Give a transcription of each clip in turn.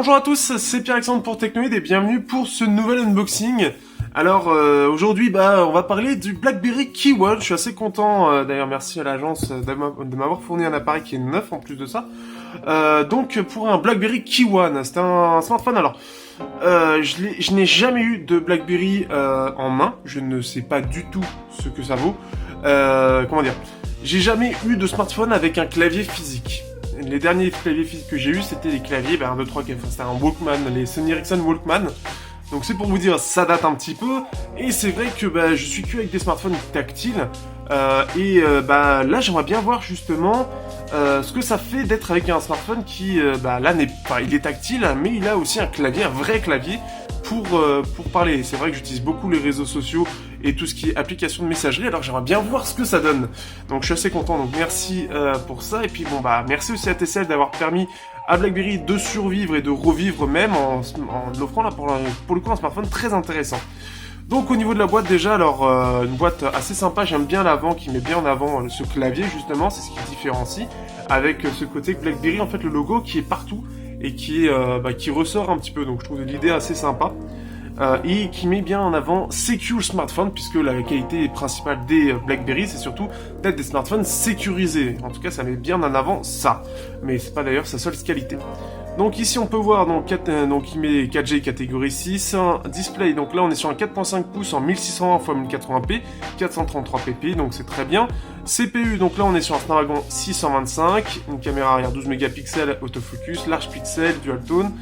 Bonjour à tous, c'est Pierre-Alexandre pour Technoid et bienvenue pour ce nouvel unboxing. Alors aujourd'hui on va parler du BlackBerry KeyOne. Je suis assez content, d'ailleurs merci à l'agence de m'avoir fourni un appareil qui est neuf en plus de ça. Donc pour un BlackBerry KeyOne, c'est un smartphone. Alors je n'ai jamais eu de BlackBerry en main, je ne sais pas du tout ce que ça vaut. Comment dire, j'ai jamais eu de smartphone avec un clavier physique. Les derniers claviers physiques que j'ai eu, c'était les claviers, 1, 2, 3, 4, c'était un Walkman, les Sony Ericsson Walkman. Donc c'est pour vous dire, ça date un petit peu. Et c'est vrai que je suis que avec des smartphones tactiles. Là, j'aimerais bien voir justement ce que ça fait d'être avec un smartphone qui, là, il est tactile, mais il a aussi un clavier, un vrai clavier pour parler. C'est vrai que j'utilise beaucoup les réseaux sociaux et tout ce qui est application de messagerie, alors j'aimerais bien voir ce que ça donne. Donc je suis assez content, donc merci pour ça. Et puis merci aussi à TCL d'avoir permis à BlackBerry de survivre et de revivre même en offrant là pour le coup un smartphone très intéressant. Donc au niveau de la boîte déjà, alors une boîte assez sympa, j'aime bien l'avant qui met bien en avant ce clavier justement, c'est ce qui différencie avec ce côté BlackBerry, en fait le logo qui est partout et qui ressort un petit peu, donc je trouve l'idée assez sympa. Et qui met bien en avant Secure Smartphone, puisque la qualité principale des BlackBerry, c'est surtout d'être des smartphones sécurisés. En tout cas, ça met bien en avant ça. Mais c'est pas d'ailleurs sa seule qualité. Donc ici, on peut voir, il met 4G catégorie 6, un display, donc là on est sur un 4.5 pouces en 1620 x 1080p, 433 ppi, donc c'est très bien. CPU, donc là on est sur un Snapdragon 625, une caméra arrière 12 mégapixels, autofocus, large pixel, dual tone,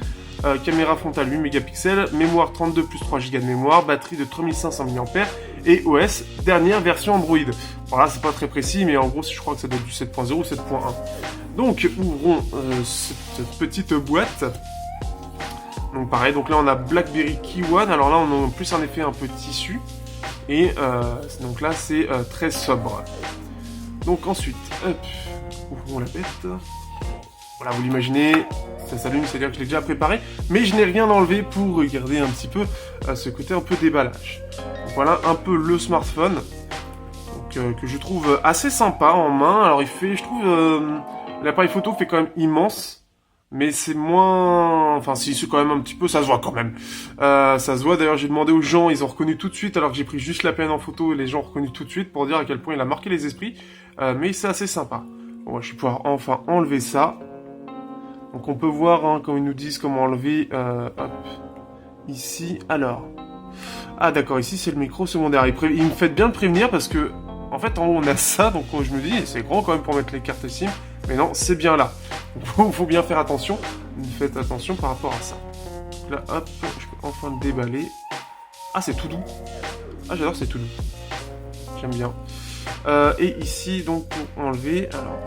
caméra frontale 8 mégapixels, mémoire 32 plus 3 Go de mémoire, batterie de 3500 mAh et OS dernière version Android. Voilà, c'est pas très précis, mais en gros, je crois que ça doit être du 7.0 ou 7.1. Donc, ouvrons cette petite boîte. Donc pareil, donc là on a BlackBerry KeyOne. Alors là, on a plus un effet un peu tissu. Et donc là, c'est très sobre. Donc ensuite, ouvrons la bête. Voilà, vous l'imaginez, ça s'allume, c'est-à-dire que je l'ai déjà préparé, mais je n'ai rien enlevé pour garder un petit peu ce côté un peu déballage. Donc voilà un peu le smartphone, donc, que je trouve assez sympa en main. Alors je trouve, l'appareil photo fait quand même immense, mais c'est moins... Enfin si, c'est quand même un petit peu, ça se voit quand même. Ça se voit, d'ailleurs j'ai demandé aux gens, ils ont reconnu tout de suite, alors que j'ai pris juste la peine en photo, et les gens ont reconnu tout de suite pour dire à quel point il a marqué les esprits, mais c'est assez sympa. Bon, je vais pouvoir enfin enlever ça. Donc on peut voir, quand ils nous disent comment enlever, ici, alors. Ah d'accord, ici c'est le micro secondaire. Il me fait bien de prévenir parce que, en fait en haut on a ça, donc je me dis, c'est grand quand même pour mettre les cartes SIM, mais non, c'est bien là. Donc faut bien faire attention, faites attention par rapport à ça. Donc là, hop, je peux enfin le déballer. Ah c'est tout doux. Ah j'adore, c'est tout doux. J'aime bien. Et ici, donc pour enlever, alors...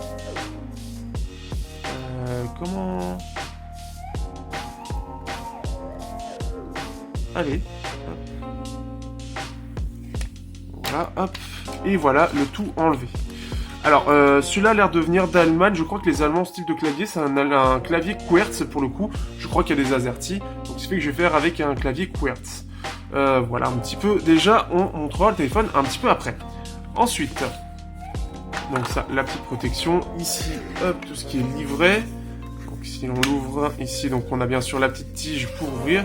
comment... Allez, hop. Voilà, hop, et voilà, le tout enlevé. Alors, celui-là a l'air de venir d'Allemagne. Je crois que les Allemands, ce type de clavier, c'est un clavier Quartz pour le coup. Je crois qu'il y a des AZERTY, donc ce qui fait que je vais faire avec un clavier Quartz. Voilà, un petit peu. Déjà, on montrera le téléphone un petit peu après. Ensuite, donc ça, la petite protection. Ici, hop, tout ce qui est livré. Donc si on l'ouvre, ici, donc on a bien sûr la petite tige pour ouvrir.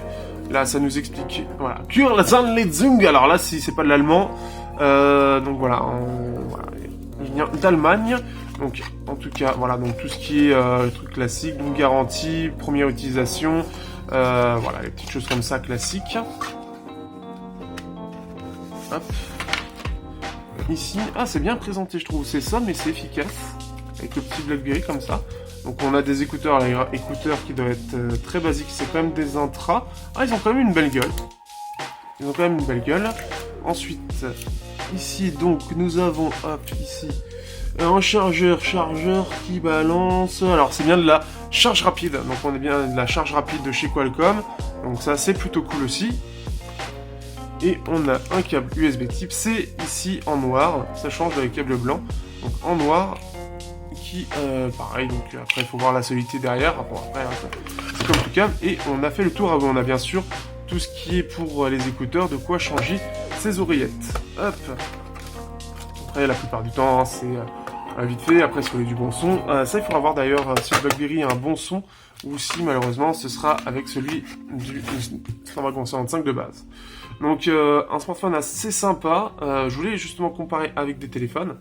Là, ça nous explique, voilà, Kurzahnlezung. Alors là, si c'est pas de l'allemand, donc voilà, il vient d'Allemagne. Donc, en tout cas, voilà, donc tout ce qui est truc classique, donc garantie, première utilisation, voilà, les petites choses comme ça classiques. Hop. Ici, c'est bien présenté, je trouve. C'est ça, mais c'est efficace avec le petit BlackBerry comme ça. Donc on a des écouteurs, là, écouteurs qui doivent être très basiques, c'est quand même des intras. Ah, ils ont quand même une belle gueule. Ensuite, ici, donc, nous avons, hop, ici, un chargeur qui balance. Alors, c'est bien de la charge rapide. Donc, on est bien de la charge rapide de chez Qualcomm. Donc, ça, c'est plutôt cool aussi. Et on a un câble USB type C, ici, en noir. Ça change avec câble blanc. Donc, en noir. Qui, pareil, donc après il faut voir la solidité derrière, bon après c'est comme tout câble, et on a fait le tour. On a bien sûr tout ce qui est pour les écouteurs, de quoi changer ses oreillettes. Hop. Après la plupart du temps c'est vite fait. Après, si vous voulez du bon son, ça il faudra voir d'ailleurs si le BlackBerry a un bon son ou si malheureusement ce sera avec celui du Snapdragon 65 de base. Donc un smartphone assez sympa. Je voulais justement comparer avec des téléphones.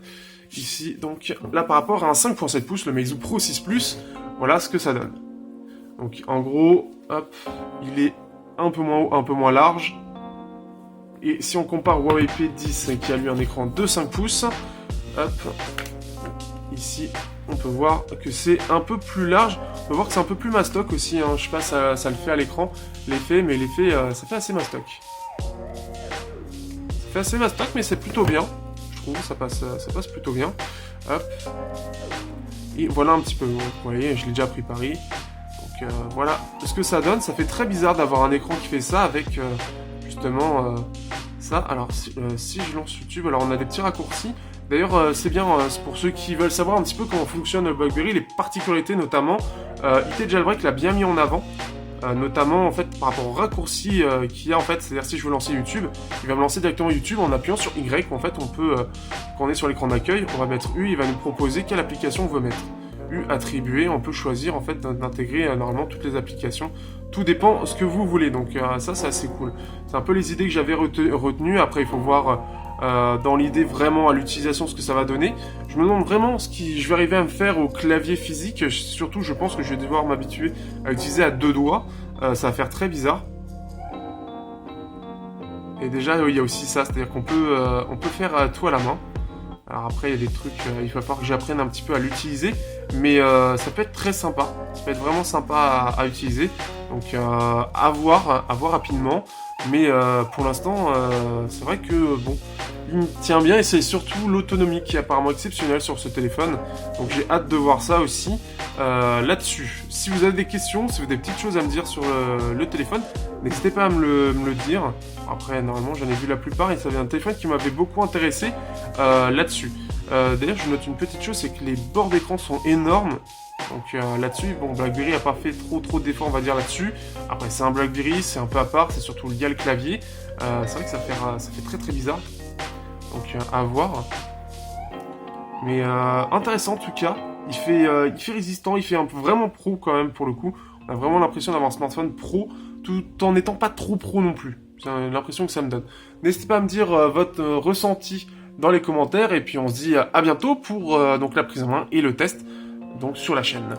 Ici, donc là par rapport à un 5.7 pouces, le Meizu Pro 6 Plus, voilà ce que ça donne. Donc en gros, hop, il est un peu moins haut, un peu moins large. Et si on compare Huawei P10 qui a lui un écran de 5 pouces, hop, ici on peut voir que c'est un peu plus large. On peut voir que c'est un peu plus mastoc aussi, hein. Je sais pas si ça le fait à l'écran, l'effet, mais l'effet, ça fait assez mastoc. Ça fait assez mastoc, mais c'est plutôt bien. Je trouve, ça passe plutôt bien. Hop. Et voilà un petit peu, vous voyez, je l'ai déjà pris Paris. Donc voilà ce que ça donne. Ça fait très bizarre d'avoir un écran qui fait ça avec justement ça. Alors si je lance YouTube, alors on a des petits raccourcis. D'ailleurs c'est bien, c'est pour ceux qui veulent savoir un petit peu comment fonctionne le BlackBerry, les particularités notamment. IT Jailbreak l'a bien mis en avant. Notamment en fait par rapport au raccourci qu'il y a en fait, c'est-à-dire si je veux lancer YouTube, il va me lancer directement YouTube en appuyant sur Y. En fait on peut, quand on est sur l'écran d'accueil, on va mettre U, il va nous proposer quelle application on veut mettre. U attribué, on peut choisir en fait d'intégrer normalement toutes les applications. Tout dépend de ce que vous voulez, donc ça c'est assez cool. C'est un peu les idées que j'avais retenues. Après il faut voir dans l'idée vraiment à l'utilisation ce que ça va donner. Je me demande vraiment ce que je vais arriver à me faire au clavier physique. Surtout je pense que je vais devoir m'habituer à utiliser à 2 doigts. Ça va faire très bizarre. Et déjà il y a aussi ça, c'est-à-dire qu'on peut, on peut faire tout à la main. Alors après, il y a des trucs, il va falloir que j'apprenne un petit peu à l'utiliser, mais ça peut être très sympa, ça peut être vraiment sympa à utiliser, donc à voir rapidement, mais pour l'instant, c'est vrai que bon, il me tient bien et c'est surtout l'autonomie qui est apparemment exceptionnelle sur ce téléphone, donc j'ai hâte de voir ça aussi là-dessus. Si vous avez des questions, si vous avez des petites choses à me dire sur le téléphone, n'hésitez pas à me le dire. Après, normalement, j'en ai vu la plupart et ça vient d'un téléphone qui m'avait beaucoup intéressé là-dessus. D'ailleurs, je note une petite chose, c'est que les bords d'écran sont énormes. Donc là-dessus, bon, BlackBerry a pas fait trop d'efforts, on va dire, là-dessus. Après, c'est un BlackBerry, c'est un peu à part, c'est surtout lié le clavier. C'est vrai que ça fait très bizarre. Donc à voir. Mais intéressant en tout cas. Il fait résistant, il fait vraiment pro quand même pour le coup. On a vraiment l'impression d'avoir un smartphone pro tout en n'étant pas trop pro non plus. C'est l'impression que ça me donne. N'hésitez pas à me dire votre ressenti dans les commentaires et puis on se dit à bientôt pour donc la prise en main et le test donc sur la chaîne.